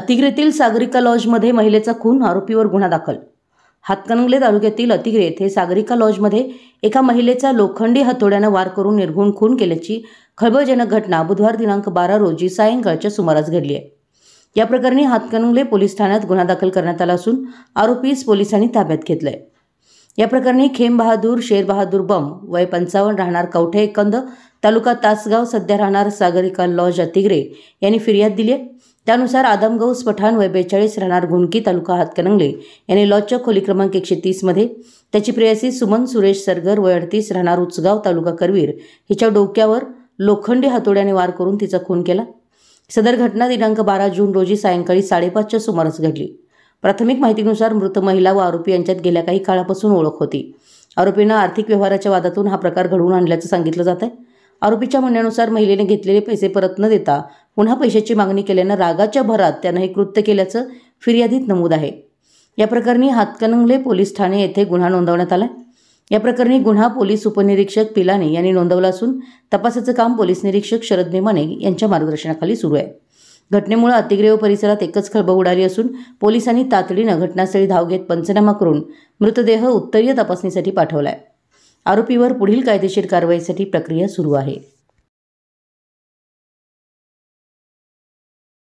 अतिग्रेतील सागरिका लॉजमध्ये महिलेचा खून, आरोपीवर गुन्हा दाखल। हातकणंगले तालुक्यातील अतिग्रे येथे सागरिका लॉजमध्ये एका महिलेचा लोखंडी हातोड्याने वार करून निर्घृण खून केल्याची खळबळजनक घटना बुधवार दिनांक 12 रोजी सायंकाळच्या सुमारास घडली आहे। या प्रकरणी हातकणंगले पोलीस ठाण्यात गुन्हा दाखल करण्यात आला असून आरोपीस पोलिसांनी ताब्यात घेतले। या प्रकरणी खेम बहादूर शेर बहादूर बम वय 55 राहणार कवठे कंद तालुका तासगाव सध्या राहणार सागरिका लॉज अतिग्रे यांनी फिर्याद दिली आहे। त्यानुसार आदम गौस पठाण वय 42 राहणार घुणकी तालुका हातकणंगले यांनी लॉजच्या खोली क्रमांक 130 मध्ये त्याची प्रेयसी सुमन सुरेश सरगर वय 38 राहणार उचगाव तालुका करवीर हिच्या डोक्यावर लोखंडी हातोड्याने वार करून तिचा खून केला। सदर घटना दिनांक 12 जून रोजी सायंकाळी 5:30च्या सुमारास घडली। प्राथमिक माहितीनुसार मृत महिला व आरोपी यांच्यात गेल्या काही काळापासून ओळख होती। आरोपींना आर्थिक व्यवहाराच्या वादातून हा प्रकार घडवून आणल्याचं सांगितलं जात आहे। आरोपीच्या म्हणण्यानुसार महिलेने घेतलेले पैसे परत न देता पुन्हा पैशाची मागणी केल्यानं रागाच्या भरात त्यानं हे कृत्य केल्याचं फिर्यादीत नमूद आहे। या प्रकरणी हातकणंगले पोलीस ठाणे येथे गुन्हा नोंदवण्यात आला। या प्रकरणी गुन्हा पोलीस उपनिरीक्षक पिलानी यांनी नोंदवला असून तपासाचं काम पोलीस निरीक्षक शरद नेमाने यांच्या मार्गदर्शनाखाली सुरू आहे। घटनेमुळे अतिग्रे व परिसरात एकच खळबळ उडाली असून पोलिसांनी तातडीनं घटनास्थळी धाव घेत पंचनामा करून मृतदेह उत्तरीय तपासणीसाठी पाठवलाय। आरोपीवर पुढील कायदेशीर कारवाईसाठी प्रक्रिया सुरू आहे।